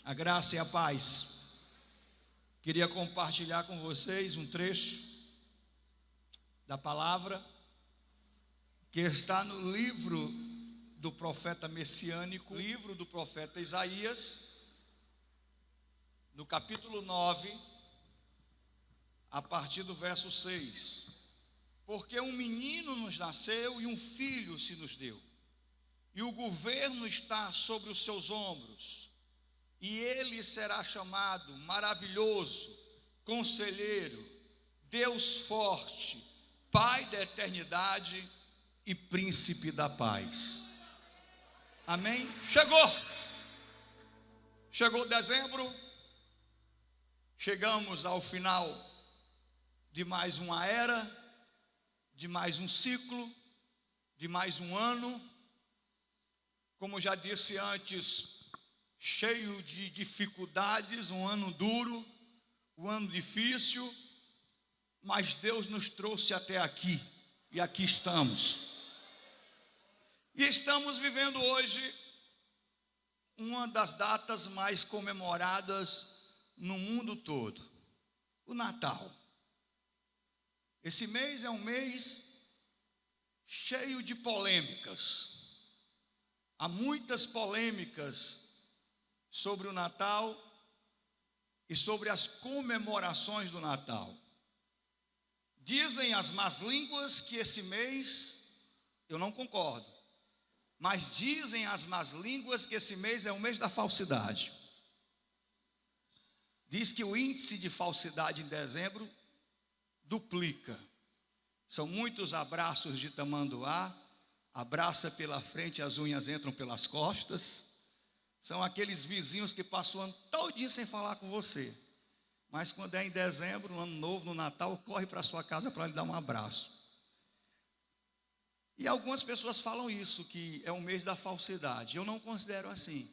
A graça e a paz. Queria compartilhar com vocês um trecho da palavra que está no livro do profeta messiânico, livro do profeta Isaías, no capítulo 9, a partir do verso 6. Porque um menino nos nasceu e um filho se nos deu, e o governo está sobre os seus ombros. E ele será chamado Maravilhoso, Conselheiro, Deus Forte, Pai da Eternidade e Príncipe da Paz. Amém? Chegou dezembro, chegamos ao final de mais uma era, de mais um ciclo, de mais um ano. Como já disse antes, cheio de dificuldades, um ano duro, um ano difícil, mas Deus nos trouxe até aqui, e aqui estamos. E estamos vivendo hoje uma das datas mais comemoradas no mundo todo, o Natal. Esse mês é um mês cheio de polêmicas. Há muitas polêmicas sobre o Natal e sobre as comemorações do Natal. Dizem as más línguas que esse mês, eu não concordo, mas dizem as más línguas que esse mês é o mês da falsidade. Diz que o índice de falsidade em dezembro duplica. São muitos abraços de tamanduá, abraça pela frente, as unhas entram pelas costas. São aqueles vizinhos que passam o ano todinho sem falar com você, mas quando é em dezembro, no ano novo, no Natal, corre para a sua casa para lhe dar um abraço. E algumas pessoas falam isso, que é o mês da falsidade. Eu não considero assim.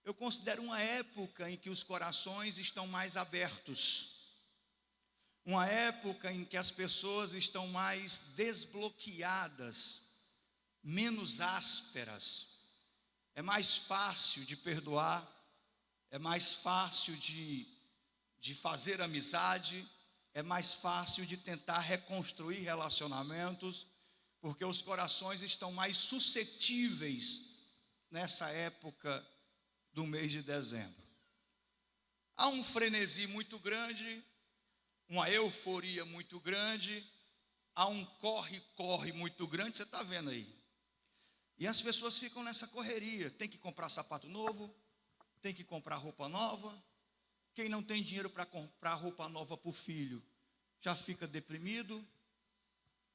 Eu considero uma época em que os corações estão mais abertos, uma época em que as pessoas estão mais desbloqueadas, menos ásperas. É mais fácil de perdoar, é mais fácil de fazer amizade, é mais fácil de tentar reconstruir relacionamentos, porque os corações estão mais suscetíveis nessa época do mês de dezembro. Há um frenesi muito grande, uma euforia muito grande, há um corre-corre muito grande, você está vendo aí. E as pessoas ficam nessa correria, tem que comprar sapato novo, tem que comprar roupa nova. Quem não tem dinheiro para comprar roupa nova para o filho, já fica deprimido.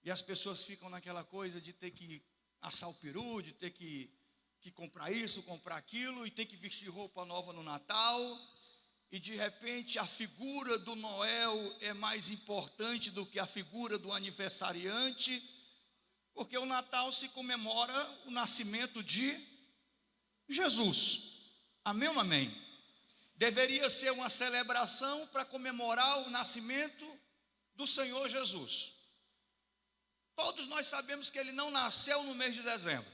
E as pessoas ficam naquela coisa de ter que assar o peru, de ter que comprar isso, comprar aquilo, e tem que vestir roupa nova no Natal. E de repente a figura do Noel é mais importante do que a figura do aniversariante, porque o Natal se comemora o nascimento de Jesus. Amém ou não amém? Deveria ser uma celebração para comemorar o nascimento do Senhor Jesus. Todos nós sabemos que ele não nasceu no mês de dezembro.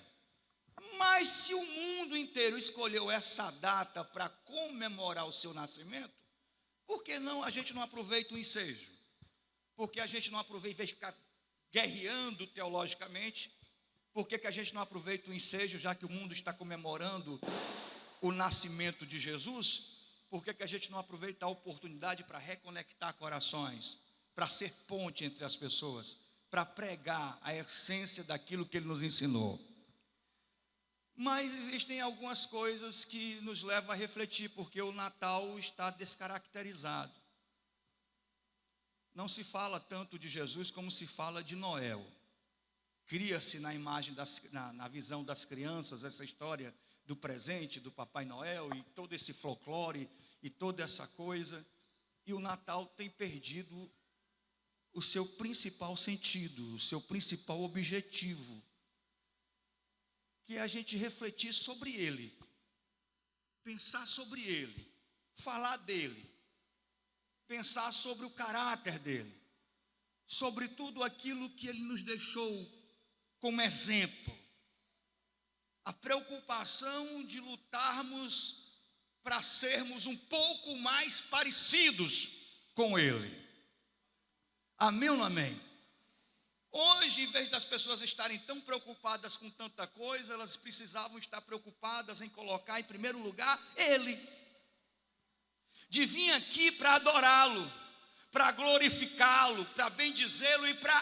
Mas se o mundo inteiro escolheu essa data para comemorar o seu nascimento, por que não a gente não aproveita o ensejo? Por que a gente não aproveita, em vez de ficar guerreando teologicamente, por que a gente não aproveita o ensejo, já que o mundo está comemorando o nascimento de Jesus? Por que a gente não aproveita a oportunidade para reconectar corações, para ser ponte entre as pessoas, para pregar a essência daquilo que ele nos ensinou? Mas existem algumas coisas que nos levam a refletir, porque o Natal está descaracterizado. Não se fala tanto de Jesus como se fala de Noel. Cria-se na imagem, na visão das crianças, essa história do presente, do Papai Noel, e todo esse folclore, e toda essa coisa. E o Natal tem perdido o seu principal sentido, o seu principal objetivo, que é a gente refletir sobre ele, pensar sobre ele, falar dele, pensar sobre o caráter dele, sobre tudo aquilo que ele nos deixou como exemplo. A preocupação de lutarmos para sermos um pouco mais parecidos com Ele. Amém ou não amém? Hoje, em vez das pessoas estarem tão preocupadas com tanta coisa, elas precisavam estar preocupadas em colocar em primeiro lugar Ele. De vir aqui para adorá-lo, para glorificá-lo, para bendizê-lo e para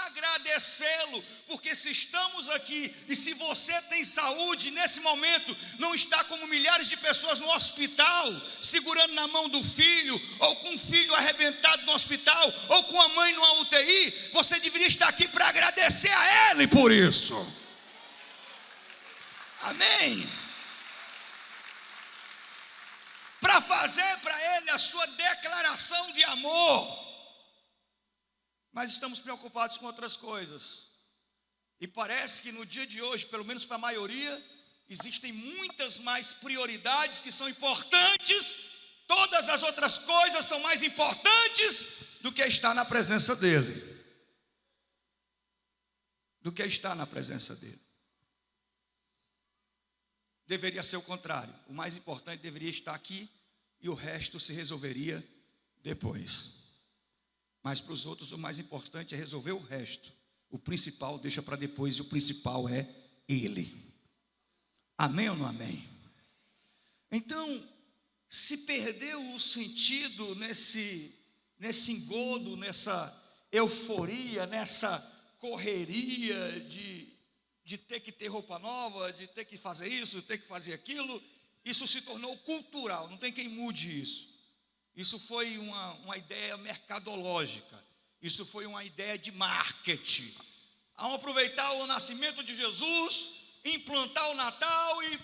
agradecê-lo, porque se estamos aqui e se você tem saúde nesse momento, não está como milhares de pessoas no hospital, segurando na mão do filho, ou com um filho arrebentado no hospital, ou com a mãe numa UTI, você deveria estar aqui para agradecer a Ele por isso. Amém? Para fazer para Ele a sua declaração de amor. Mas estamos preocupados com outras coisas. E parece que no dia de hoje, pelo menos para a maioria, existem muitas mais prioridades que são importantes. Todas as outras coisas são mais importantes do que estar na presença dEle. Do que estar na presença dEle. Deveria ser o contrário. O mais importante deveria estar aqui e o resto se resolveria depois. Mas para os outros o mais importante é resolver o resto. O principal deixa para depois e o principal é Ele. Amém ou não amém? Então, se perdeu o sentido nesse engodo, nessa euforia, nessa correria de ter que ter roupa nova, de ter que fazer isso, de ter que fazer aquilo, isso se tornou cultural, não tem quem mude isso. Isso foi uma ideia mercadológica, isso foi uma ideia de marketing. Vamos aproveitar o nascimento de Jesus, implantar o Natal e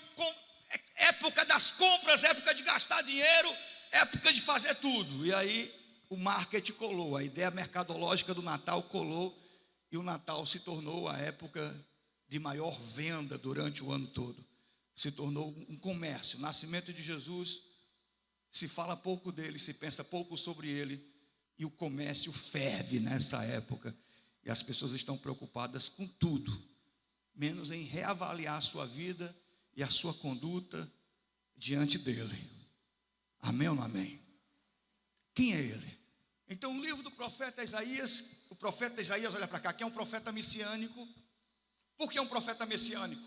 época das compras, época de gastar dinheiro, época de fazer tudo. E aí o marketing colou, a ideia mercadológica do Natal colou e o Natal se tornou a época de maior venda durante o ano todo. Se tornou um comércio. O nascimento de Jesus, se fala pouco dele, se pensa pouco sobre ele, e o comércio ferve nessa época. E as pessoas estão preocupadas com tudo, menos em reavaliar a sua vida e a sua conduta diante dele. Amém ou não amém? Quem é ele? Então o livro do profeta Isaías, olha para cá, que é um profeta messiânico. Por que é um profeta messiânico?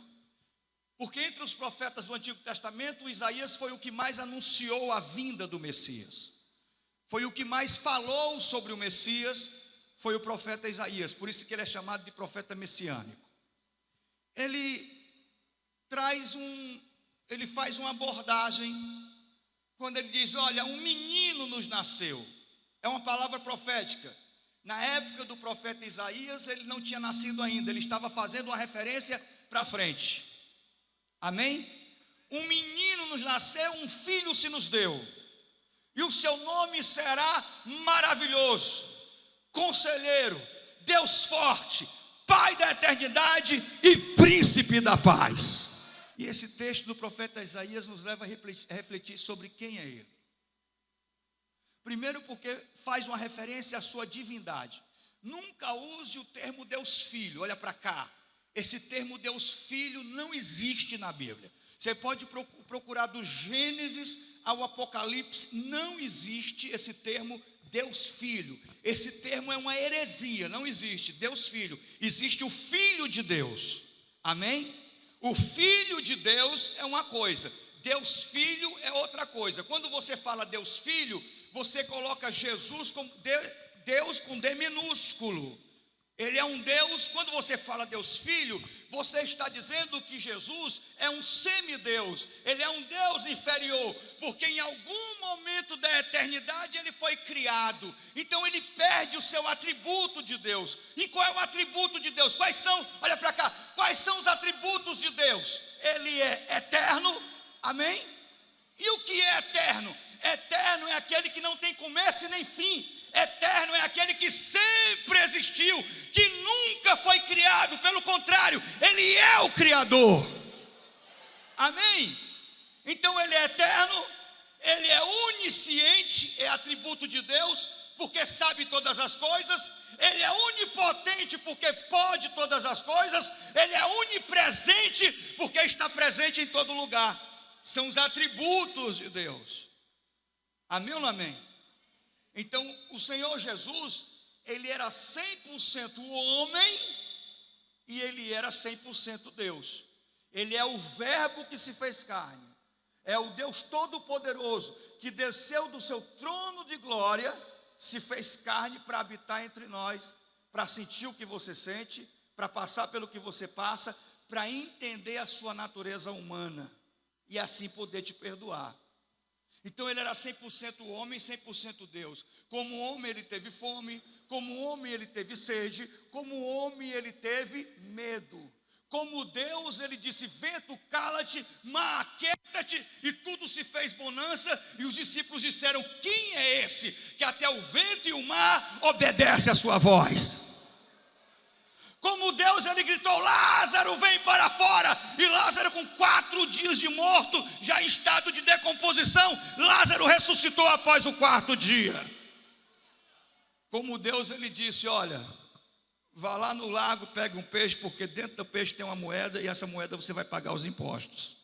Porque entre os profetas do Antigo Testamento, Isaías foi o que mais anunciou a vinda do Messias. Foi o que mais falou sobre o Messias, foi o profeta Isaías. Por isso que ele é chamado de profeta messiânico. Ele faz uma abordagem quando ele diz, olha, um menino nos nasceu. É uma palavra profética. Na época do profeta Isaías, ele não tinha nascido ainda, ele estava fazendo uma referência para frente. Amém? Um menino nos nasceu, um filho se nos deu, e o seu nome será maravilhoso, conselheiro, Deus forte, Pai da eternidade e príncipe da paz. E esse texto do profeta Isaías nos leva a refletir sobre quem é ele. Primeiro porque faz uma referência à sua divindade. Nunca use o termo Deus Filho, olha para cá. Esse termo Deus Filho não existe na Bíblia. Você pode procurar do Gênesis ao Apocalipse, não existe esse termo Deus Filho. Esse termo é uma heresia, não existe Deus Filho. Existe o Filho de Deus, amém? O Filho de Deus é uma coisa, Deus Filho é outra coisa. Quando você fala Deus Filho, você coloca Jesus como Deus com D minúsculo. Ele é um Deus. Quando você fala Deus Filho, você está dizendo que Jesus é um semideus. Ele é um Deus inferior, porque em algum momento da eternidade ele foi criado. Então ele perde o seu atributo de Deus. E qual é o atributo de Deus? Quais são? Olha para cá. Quais são os atributos de Deus? Ele é eterno. Amém? E o que é eterno? Eterno é aquele que não tem começo e nem fim. Eterno é aquele que sempre existiu, que nunca foi criado, pelo contrário, ele é o Criador. Amém? Então ele é eterno, ele é onisciente, é atributo de Deus, porque sabe todas as coisas. Ele é onipotente, porque pode todas as coisas. Ele é onipresente, porque está presente em todo lugar. são os atributos de Deus. Amém ou não amém? Então, o Senhor Jesus, ele era 100% homem e ele era 100% Deus. Ele é o verbo que se fez carne. É o Deus Todo-Poderoso que desceu do seu trono de glória, se fez carne para habitar entre nós, para sentir o que você sente, para passar pelo que você passa, para entender a sua natureza humana e assim poder te perdoar. Então ele era 100% homem, 100% Deus. Como homem ele teve fome, como homem ele teve sede, como homem ele teve medo. Como Deus, ele disse: vento, cala-te, mar, aquieta-te, e tudo se fez bonança. E os discípulos disseram: quem é esse que até o vento e o mar obedecem a sua voz? Como Deus, ele gritou: Lázaro, vem para fora. E Lázaro, com 4 dias de morto, já em estado de decomposição, Lázaro ressuscitou após o 4º dia. Como Deus, ele disse: olha, vá lá no lago, pegue um peixe, porque dentro do peixe tem uma moeda, e essa moeda você vai pagar os impostos.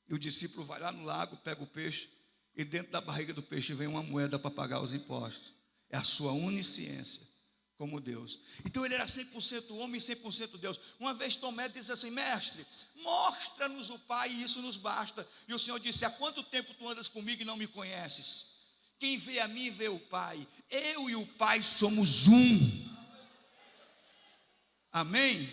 E o discípulo vai lá no lago, pega o peixe, e dentro da barriga do peixe vem uma moeda para pagar os impostos. É a sua onisciência como Deus. Então ele era 100% homem e 100% Deus. Uma vez Tomé disse assim: mestre, mostra-nos o Pai e isso nos basta. E o Senhor disse: há quanto tempo tu andas comigo e não me conheces? Quem vê a mim vê o Pai. Eu e o Pai somos um. Amém?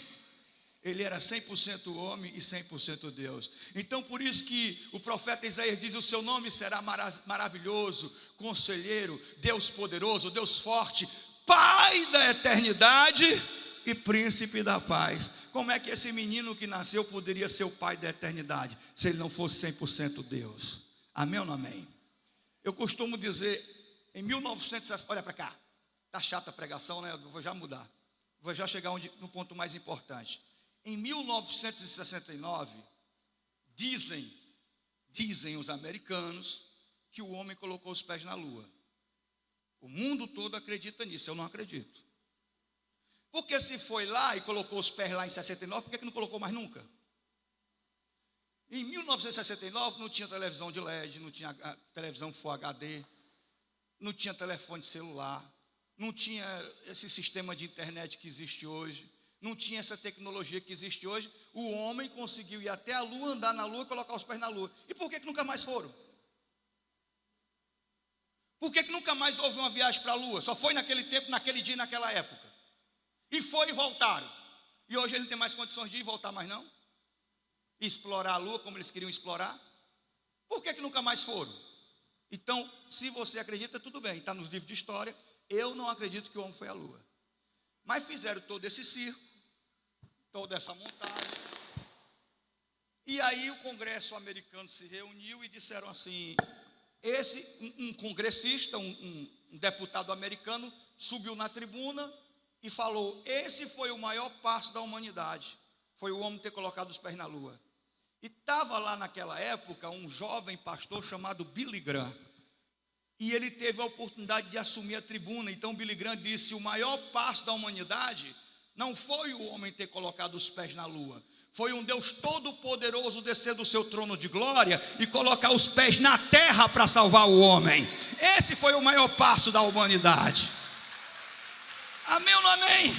Ele era 100% homem e 100% Deus. Então por isso que o profeta Isaías diz: o seu nome será maravilhoso, conselheiro, Deus poderoso, Deus forte, Pai da eternidade e príncipe da paz. Como é que esse menino que nasceu poderia ser o pai da eternidade, se ele não fosse 100% Deus? Amém ou não amém? Eu costumo dizer, em 1960, olha para cá, está chata a pregação, né? Eu vou já mudar, vou já chegar no ponto mais importante. Em 1969, dizem os americanos que o homem colocou os pés na lua. O mundo todo acredita nisso, eu não acredito. Porque se foi lá e colocou os pés lá em 69, por que não colocou mais nunca? Em 1969 não tinha televisão de LED, não tinha televisão Full HD, não tinha telefone celular, não tinha esse sistema de internet que existe hoje, não tinha essa tecnologia que existe hoje. O homem conseguiu ir até a lua, andar na lua e colocar os pés na lua. E por que nunca mais foram? Por que nunca mais houve uma viagem para a lua? Só foi naquele tempo, naquele dia, naquela época. E foi e voltaram. E hoje ele não tem mais condições de ir e voltar mais não? E explorar a lua como eles queriam explorar? Por que nunca mais foram? Então, se você acredita, tudo bem, está nos livros de história. Eu não acredito que o homem foi à lua. Mas fizeram todo esse circo, toda essa montagem. E aí o Congresso americano se reuniu e disseram assim: um congressista, um deputado americano, subiu na tribuna e falou: esse foi o maior passo da humanidade, foi o homem ter colocado os pés na lua. E estava lá naquela época um jovem pastor chamado Billy Graham, e ele teve a oportunidade de assumir a tribuna. Então Billy Graham disse: o maior passo da humanidade não foi o homem ter colocado os pés na lua, foi um Deus todo-poderoso descer do seu trono de glória e colocar os pés na terra para salvar o homem. Esse foi o maior passo da humanidade. Amém ou não amém?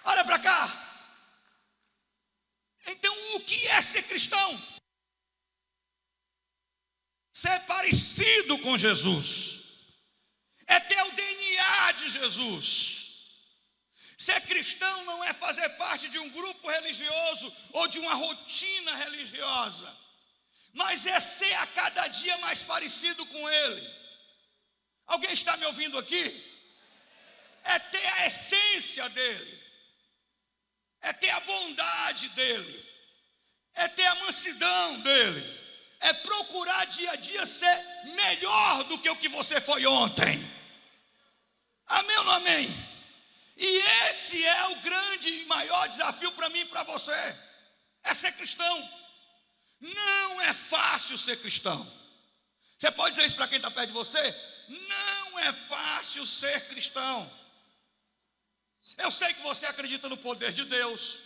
Olha para cá. Então o que é ser cristão? Ser parecido com Jesus, é ter o DNA de Jesus. Ser cristão não é fazer parte de um grupo religioso ou de uma rotina religiosa, mas é ser a cada dia mais parecido com Ele. Alguém está me ouvindo aqui? É ter a essência dEle, é ter a bondade dEle, é ter a mansidão dEle, é procurar dia a dia ser melhor do que o que você foi ontem. Amém ou não amém? E esse é o grande e maior desafio para mim e para você, é ser cristão. Não é fácil ser cristão. Você pode dizer isso para quem está perto de você? Não é fácil ser cristão. Eu sei que você acredita no poder de Deus,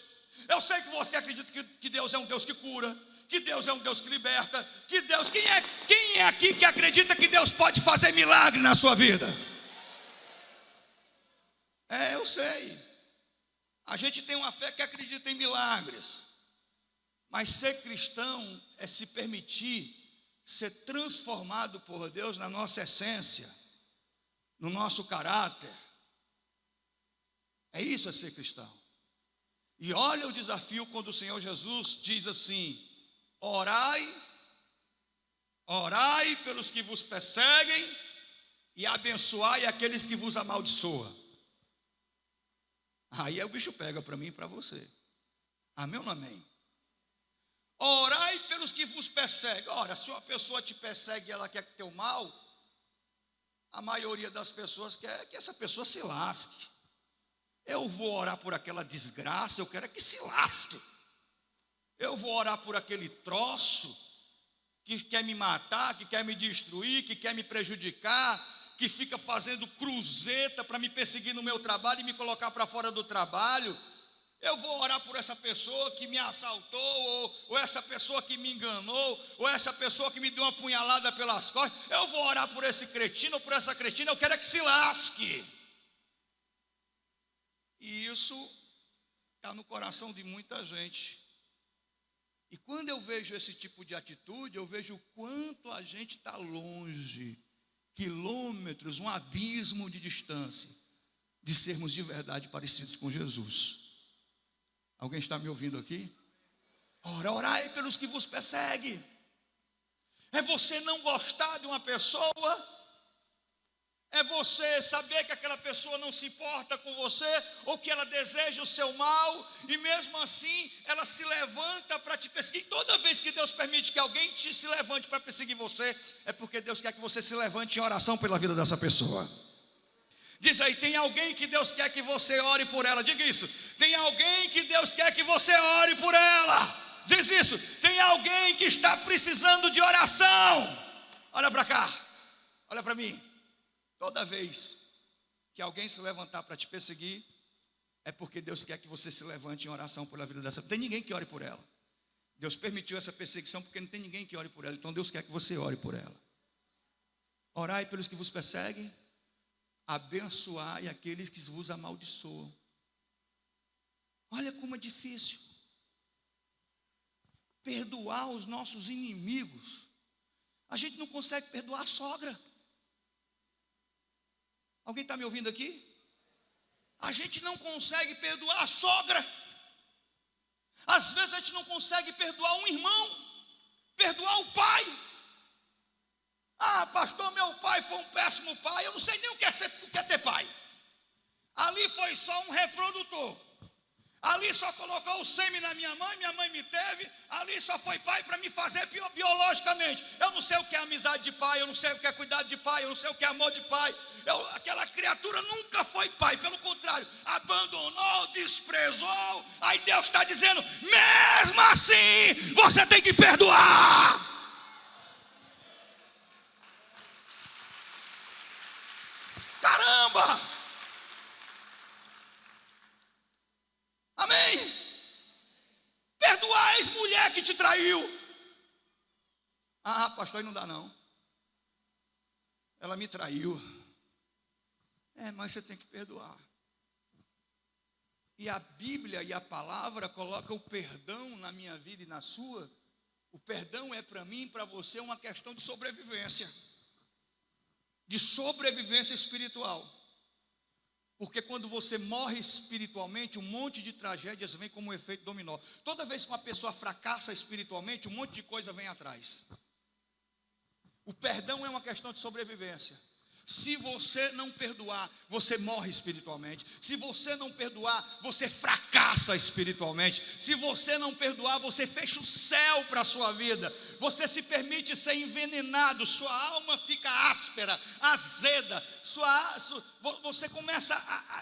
Eu sei que você acredita que Deus é um Deus que cura, que Deus é um Deus que liberta, quem é aqui que acredita que Deus pode fazer milagre na sua vida? Eu sei. A gente tem uma fé que acredita em milagres. Mas ser cristão é se permitir ser transformado por Deus na nossa essência, no nosso caráter. É isso, é ser cristão. E olha o desafio quando o Senhor Jesus diz assim: orai pelos que vos perseguem e abençoai aqueles que vos amaldiçoam. Aí o bicho pega para mim e para você. Amém ou não amém? Orai pelos que vos perseguem. Ora, se uma pessoa te persegue e ela quer que teu mal, a maioria das pessoas quer que essa pessoa se lasque. Eu vou orar por aquela desgraça, eu quero é que se lasque. Eu vou orar por aquele troço que quer me matar, que quer me destruir, que quer me prejudicar, que fica fazendo cruzeta para me perseguir no meu trabalho e me colocar para fora do trabalho. Eu vou orar por essa pessoa que me assaltou, ou essa pessoa que me enganou, ou essa pessoa que me deu uma punhalada pelas costas. Eu vou orar por esse cretino ou por essa cretina, eu quero é que se lasque. E isso está no coração de muita gente. E quando eu vejo esse tipo de atitude, eu vejo o quanto a gente está longe, quilômetros, um abismo de distância, de sermos de verdade parecidos com Jesus. Alguém está me ouvindo aqui? Orai pelos que vos perseguem. É você não gostar de uma pessoa, é você saber que aquela pessoa não se importa com você, ou que ela deseja o seu mal, e mesmo assim ela se levanta para te perseguir. Toda vez que Deus permite que alguém se levante para perseguir você, é porque Deus quer que você se levante em oração pela vida dessa pessoa. Diz aí, tem alguém que Deus quer que você ore por ela. Diga isso. Tem alguém que Deus quer que você ore por ela. Diz isso. Tem alguém que está precisando de oração. Olha para cá. Olha para mim. Toda vez que alguém se levantar para te perseguir, é porque Deus quer que você se levante em oração pela vida dessa. Não tem ninguém que ore por ela. Deus permitiu essa perseguição porque não tem ninguém que ore por ela. Então Deus quer que você ore por ela. Orai pelos que vos perseguem, abençoai aqueles que vos amaldiçoam. Olha como é difícil perdoar os nossos inimigos. A gente não consegue perdoar a sogra. Alguém está me ouvindo aqui? A gente não consegue perdoar a sogra. Às vezes a gente não consegue perdoar um irmão, perdoar o pai. Ah, pastor, meu pai foi um péssimo pai. Eu não sei nem o que é ter pai. Ali foi só um reprodutor. Ali só colocou o sêmen na minha mãe me teve. Ali só foi pai para me fazer biologicamente. Eu não sei o que é amizade de pai, eu não sei o que é cuidado de pai, eu não sei o que é amor de pai. Aquela criatura nunca foi pai, pelo contrário, abandonou, desprezou. Aí Deus está dizendo, mesmo assim, você tem que perdoar. Caramba! Amém? Perdoar a ex-mulher que te traiu. Ah, pastor, aí não dá não. Ela me traiu. Mas você tem que perdoar. E a Bíblia e a palavra colocam o perdão na minha vida e na sua. O perdão é para mim e para você uma questão de sobrevivência. De sobrevivência espiritual. Porque quando você morre espiritualmente, um monte de tragédias vem como um efeito dominó. Toda vez que uma pessoa fracassa espiritualmente, um monte de coisa vem atrás. O perdão é uma questão de sobrevivência. Se você não perdoar, você morre espiritualmente. Se você não perdoar, você fracassa espiritualmente. Se você não perdoar, você fecha o céu para a sua vida. Você se permite ser envenenado, sua alma fica áspera, azeda. Você começa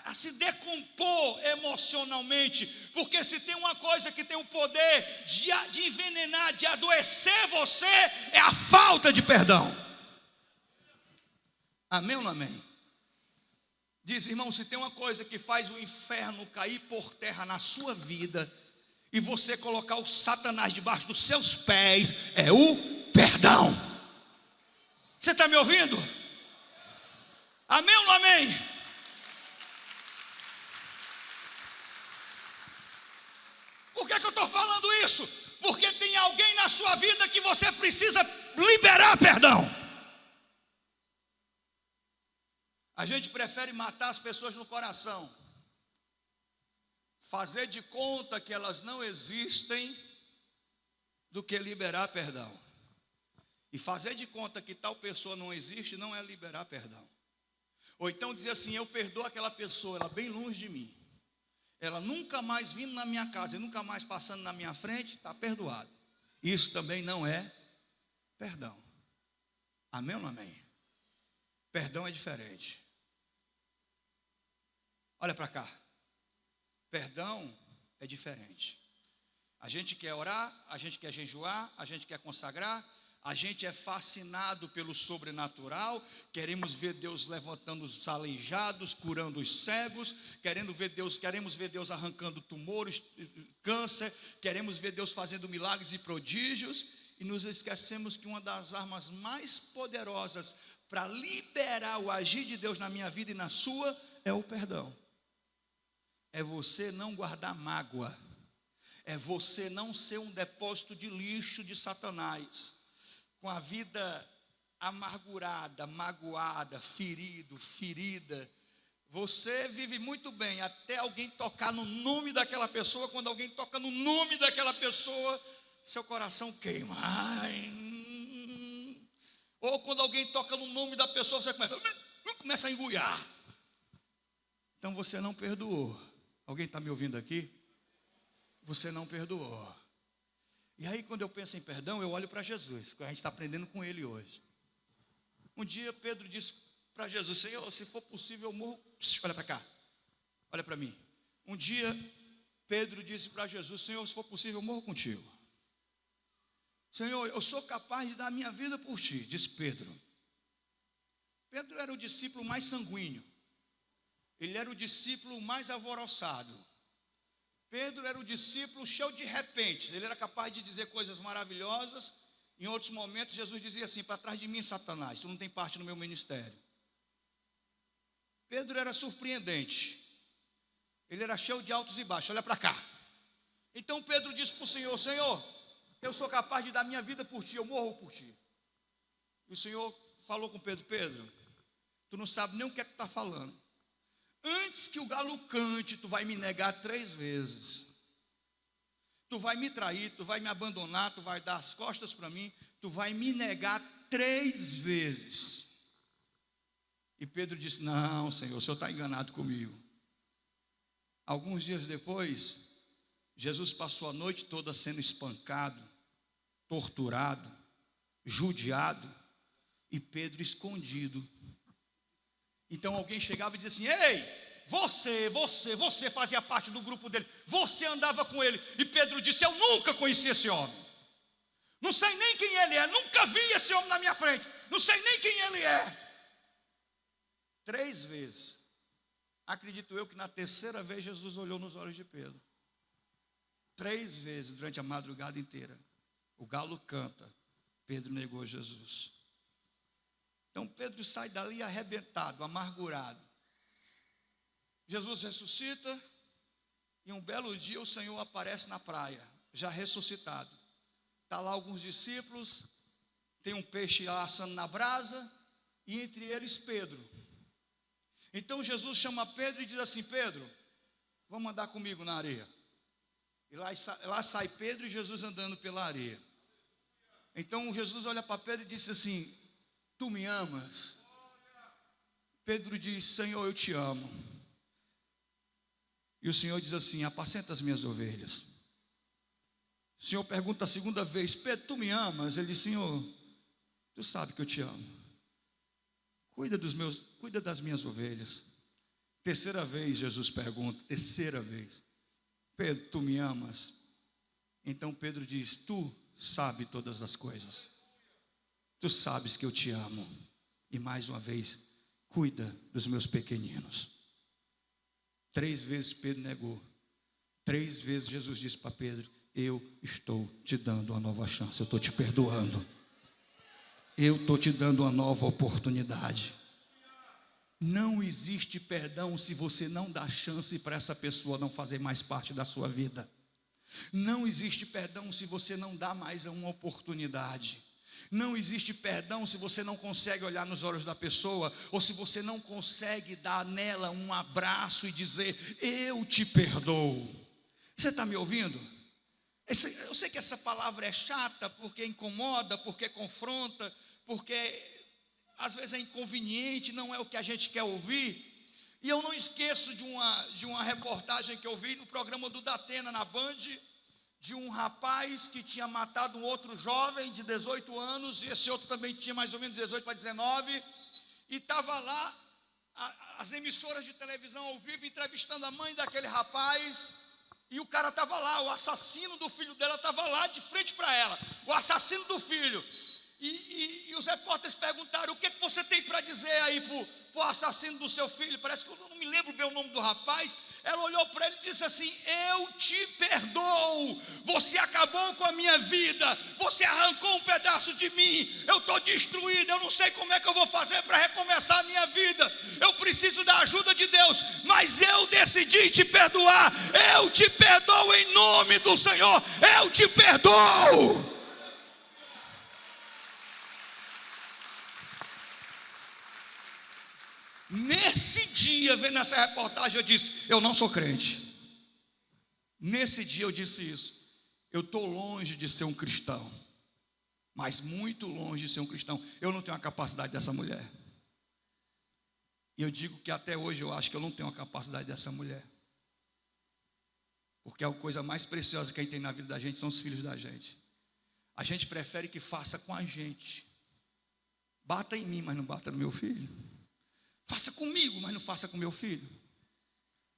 a se decompor emocionalmente. Porque se tem uma coisa que tem o poder de envenenar, de adoecer você, é a falta de perdão. Amém ou não amém? Diz, irmão, se tem uma coisa que faz o inferno cair por terra na sua vida, e você colocar o Satanás debaixo dos seus pés, é o perdão. Você está me ouvindo? Amém ou não amém? Por que eu estou falando isso? Porque tem alguém na sua vida que você precisa liberar perdão. A gente prefere matar as pessoas no coração, fazer de conta que elas não existem, do que liberar perdão. E fazer de conta que tal pessoa não existe não é liberar perdão. Ou então dizer assim, eu perdoo aquela pessoa, ela bem longe de mim, ela nunca mais vindo na minha casa e nunca mais passando na minha frente, está perdoado. Isso também não é perdão. Amém ou não amém? Perdão é diferente. Olha para cá. Perdão é diferente. A gente quer orar, a gente quer jejuar, a gente quer consagrar, a gente é fascinado pelo sobrenatural, queremos ver Deus levantando os aleijados, curando os cegos, queremos ver Deus arrancando tumores, câncer, queremos ver Deus fazendo milagres e prodígios, e nos esquecemos que uma das armas mais poderosas para liberar o agir de Deus na minha vida e na sua é o perdão. É você não guardar mágoa, é você não ser um depósito de lixo de Satanás, com a vida amargurada, magoada, ferida. Você vive muito bem até alguém tocar no nome daquela pessoa. Quando alguém toca no nome daquela pessoa, seu coração queima. Ou quando alguém toca no nome da pessoa, você começa a engoiar. Então você não perdoou. Alguém está me ouvindo aqui? Você não perdoou. E aí quando eu penso em perdão, eu olho para Jesus, que a gente está aprendendo com ele hoje. Um dia Pedro disse para Jesus, Senhor, se for possível eu morro. Olha para cá, olha para mim. Um dia Pedro disse para Jesus, Senhor, se for possível eu morro contigo. Senhor, eu sou capaz de dar a minha vida por ti, disse Pedro. Pedro era o discípulo mais sanguíneo. Ele era o discípulo mais alvoroçado. Pedro era o discípulo cheio de repentes. Ele era capaz de dizer coisas maravilhosas. Em outros momentos, Jesus dizia assim, para trás de mim, Satanás, tu não tem parte no meu ministério. Pedro era surpreendente. Ele era cheio de altos e baixos. Olha para cá. Então Pedro disse para o Senhor, Senhor, eu sou capaz de dar minha vida por ti, eu morro por ti. E o Senhor falou com Pedro, Pedro, tu não sabe nem o que é que tu está falando. Antes que o galo cante, tu vai me negar 3 vezes. Tu vai me trair, tu vai me abandonar, tu vai dar as costas para mim, tu vai me negar 3 vezes. E Pedro disse, não, Senhor, o Senhor está enganado comigo. Alguns dias depois, Jesus passou a noite toda sendo espancado, torturado, judiado, e Pedro escondido. Então alguém chegava e dizia assim, ei, você fazia parte do grupo dele, você andava com ele. E Pedro disse, eu nunca conheci esse homem, não sei nem quem ele é, nunca vi esse homem na minha frente, não sei nem quem ele é. 3 vezes, acredito eu que na 3ª vez Jesus olhou nos olhos de Pedro. 3 vezes durante a madrugada inteira, o galo canta, Pedro negou Jesus. Então Pedro sai dali arrebentado, amargurado. Jesus ressuscita e um belo dia o Senhor aparece na praia, já ressuscitado. Está lá alguns discípulos, tem um peixe lá assando na brasa e entre eles Pedro. Então Jesus chama Pedro e diz assim, Pedro, vamos andar comigo na areia. E lá sai Pedro e Jesus andando pela areia. Então Jesus olha para Pedro e disse assim, tu me amas? Pedro diz, Senhor, eu te amo. E o Senhor diz assim, apacenta as minhas ovelhas. O Senhor pergunta a 2ª vez, Pedro, tu me amas? Ele diz, Senhor, tu sabe que eu te amo. Cuida das minhas ovelhas. 3ª vez Jesus pergunta, 3ª vez, Pedro, tu me amas? Então Pedro diz, tu sabes todas as coisas. Tu sabes que eu te amo. E mais uma vez, cuida dos meus pequeninos. 3 vezes Pedro negou. 3 vezes Jesus disse para Pedro: eu estou te dando uma nova chance, eu estou te perdoando, eu estou te dando uma nova oportunidade. Não existe perdão se você não dá chance para essa pessoa não fazer mais parte da sua vida. Não existe perdão se você não dá mais uma oportunidade. Não existe perdão se você não consegue olhar nos olhos da pessoa, ou se você não consegue dar nela um abraço e dizer: eu te perdoo. Você está me ouvindo? Eu sei que essa palavra é chata, porque incomoda, porque confronta, porque às vezes é inconveniente, não é o que a gente quer ouvir. E eu não esqueço de uma reportagem que eu vi no programa do Datena na Band, de um rapaz que tinha matado um outro jovem de 18 anos, e esse outro também tinha mais ou menos 18 para 19, e estava lá, as emissoras de televisão ao vivo, entrevistando a mãe daquele rapaz, e o cara estava lá, o assassino do filho dela estava lá de frente para ela, o assassino do filho, e os repórteres perguntaram: o que você tem para dizer aí para o assassino do seu filho? Parece que eu não me lembro bem o nome do rapaz. Ela olhou para ele e disse assim: eu te perdoo, você acabou com a minha vida, você arrancou um pedaço de mim, eu estou destruído, eu não sei como é que eu vou fazer para recomeçar a minha vida, eu preciso da ajuda de Deus, mas eu decidi te perdoar, eu te perdoo em nome do Senhor, eu te perdoo. Nesse dia, vendo essa reportagem, eu disse: eu não sou crente. Nesse dia eu disse isso: eu estou longe de ser um cristão, mas muito longe de ser um cristão. Eu não tenho a capacidade dessa mulher. E eu digo que até hoje eu acho que eu não tenho a capacidade dessa mulher, porque a coisa mais preciosa que a gente tem na vida da gente são os filhos da gente. A gente prefere que faça com a gente. Bata em mim, mas não bata no meu filho. Faça comigo, mas não faça com meu filho.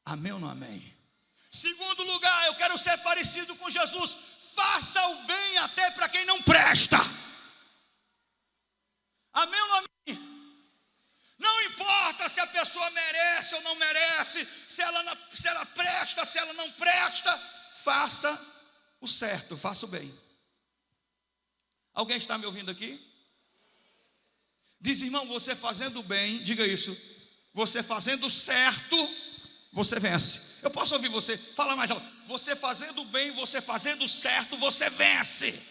Amém ou não amém? Segundo lugar, eu quero ser parecido com Jesus. Faça o bem até para quem não presta. Amém ou não amém? Não importa se a pessoa merece ou não merece, se ela presta, se ela não presta, faça o certo, faça o bem. Alguém está me ouvindo aqui? Diz: irmão, você fazendo o bem, diga isso, você fazendo o certo, você vence. Eu posso ouvir você? Fala mais alto. Você fazendo o bem, você fazendo o certo, você vence.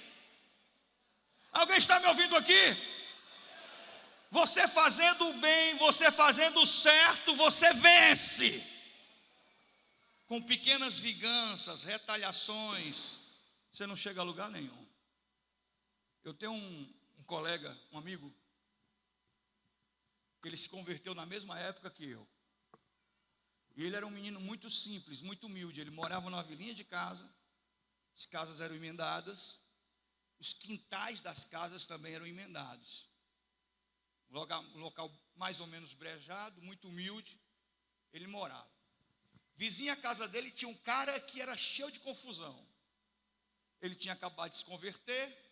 Alguém está me ouvindo aqui? Você fazendo o bem, você fazendo o certo, você vence. Com pequenas vinganças, retaliações, você não chega a lugar nenhum. Eu tenho um colega, um amigo, ele se converteu na mesma época que eu. E ele era um menino muito simples, muito humilde. Ele morava numa vilinha de casa, as casas eram emendadas, os quintais das casas também eram emendados. Um local mais ou menos brejado, muito humilde, ele morava. Vizinha à casa dele tinha um cara que era cheio de confusão. Ele tinha acabado de se converter.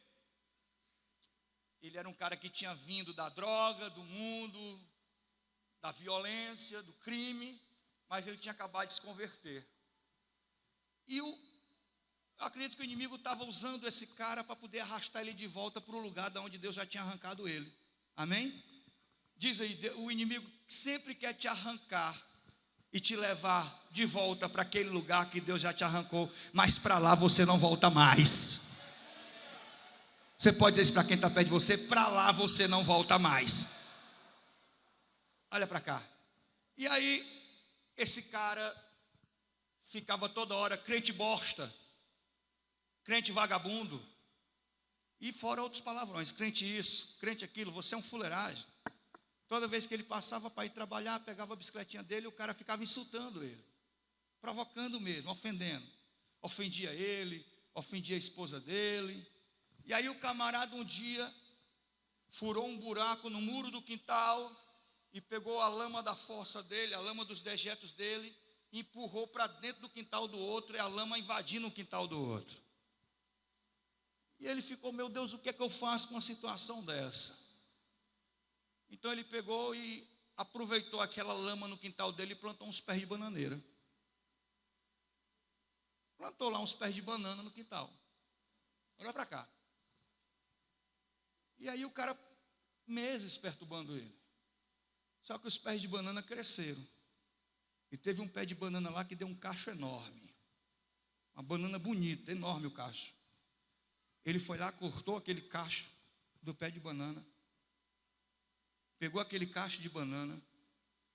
Ele era um cara que tinha vindo da droga, do mundo, da violência, do crime, mas ele tinha acabado de se converter. E eu acredito que o inimigo estava usando esse cara para poder arrastar ele de volta para o lugar de onde Deus já tinha arrancado ele. Amém? Diz aí: o inimigo sempre quer te arrancar e te levar de volta para aquele lugar que Deus já te arrancou, mas para lá você não volta mais. Você pode dizer isso para quem está perto de você: para lá você não volta mais. Olha para cá. E aí, esse cara ficava toda hora: crente bosta, crente vagabundo, e fora outros palavrões: crente isso, crente aquilo, você é um fuleiragem. Toda vez que ele passava para ir trabalhar, pegava a bicicletinha dele, o cara ficava insultando ele, provocando mesmo, ofendendo. Ofendia ele, ofendia a esposa dele. E aí o camarada um dia furou um buraco no muro do quintal e pegou a lama da força dele, a lama dos dejetos dele, e empurrou para dentro do quintal do outro, e a lama invadindo o quintal do outro. E ele ficou: meu Deus, o que é que eu faço com uma situação dessa? Então ele pegou e aproveitou aquela lama no quintal dele e plantou uns pés de bananeira. Plantou lá uns pés de banana no quintal. Olha para cá. E aí o cara, meses perturbando ele. Só que os pés de banana cresceram. E teve um pé de banana lá que deu um cacho enorme. Uma banana bonita, enorme o cacho. Ele foi lá, cortou aquele cacho do pé de banana. Pegou aquele cacho de banana.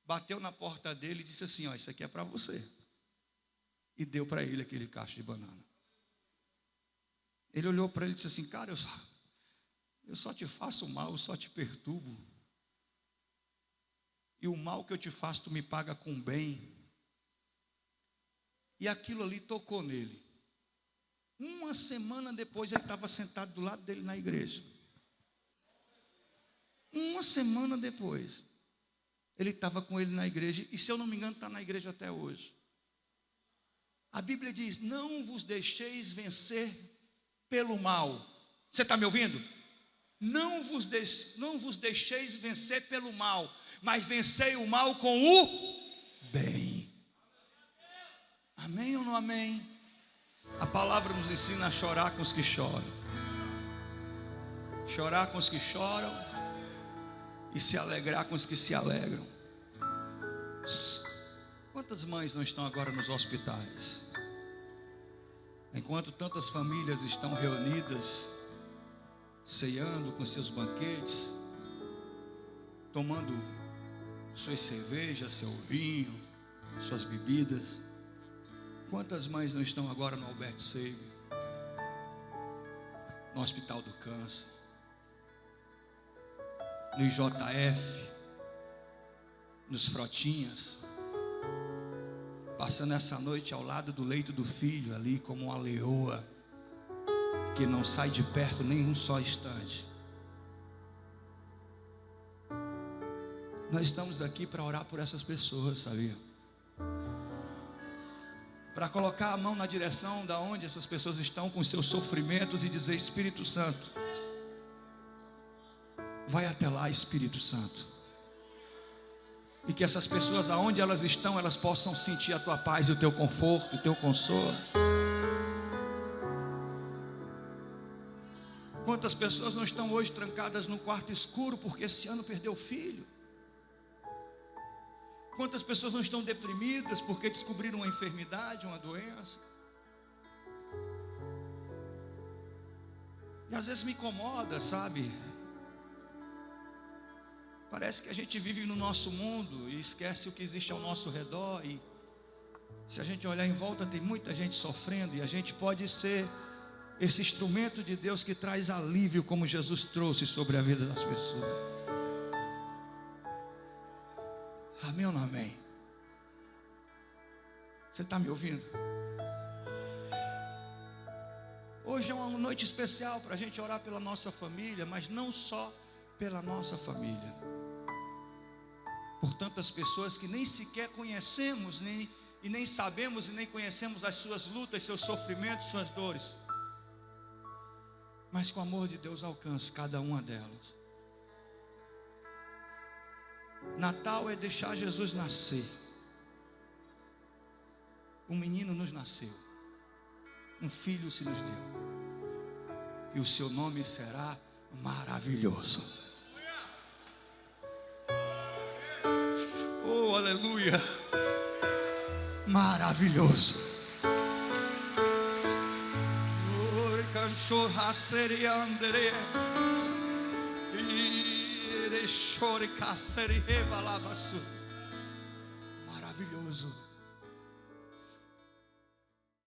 Bateu na porta dele e disse assim: ó, isso aqui é para você. E deu para ele aquele cacho de banana. Ele olhou para ele e disse assim: cara, eu só te faço mal, eu só te perturbo. E o mal que eu te faço, tu me paga com bem. E aquilo ali tocou nele. Uma semana depois ele estava sentado do lado dele na igreja. Uma semana depois, ele estava com ele na igreja. E se eu não me engano, está na igreja até hoje. A Bíblia diz: não vos deixeis vencer pelo mal. Você está me ouvindo? Não vos deixeis vencer pelo mal, mas vencei o mal com o bem. Amém ou não amém? A palavra nos ensina a chorar com os que choram. Chorar com os que choram e se alegrar com os que se alegram. Quantas mães não estão agora nos hospitais? Enquanto tantas famílias estão reunidas, ceando com seus banquetes, tomando suas cervejas, seu vinho, suas bebidas. Quantas mães não estão agora no Albert Sabin, no Hospital do Câncer, no IJF, nos Frotinhas, passando essa noite ao lado do leito do filho, ali como uma leoa, que não sai de perto nem um só instante. Nós estamos aqui para orar por essas pessoas, sabia? Para colocar a mão na direção da onde essas pessoas estão com seus sofrimentos e dizer: Espírito Santo, vai até lá, Espírito Santo. E que essas pessoas, aonde elas estão, elas possam sentir a tua paz, o teu conforto, o teu consolo. Quantas pessoas não estão hoje trancadas no quarto escuro porque esse ano perdeu o filho? Quantas pessoas não estão deprimidas porque descobriram uma enfermidade, uma doença? E às vezes me incomoda, sabe? Parece que a gente vive no nosso mundo e esquece o que existe ao nosso redor. E se a gente olhar em volta, tem muita gente sofrendo. E a gente pode ser esse instrumento de Deus que traz alívio, como Jesus trouxe sobre a vida das pessoas. Amém ou não amém? Você está me ouvindo? Hoje é uma noite especial para a gente orar pela nossa família, mas não só pela nossa família. Por tantas pessoas que nem sequer conhecemos, nem sabemos e nem conhecemos as suas lutas, seus sofrimentos, suas dores. Mas com o amor de Deus alcance cada uma delas. Natal é deixar Jesus nascer. Um menino nos nasceu, um filho se nos deu, e o seu nome será maravilhoso. Oh, aleluia! Maravilhoso. Oh, canchorra seria andere. Maravilhoso.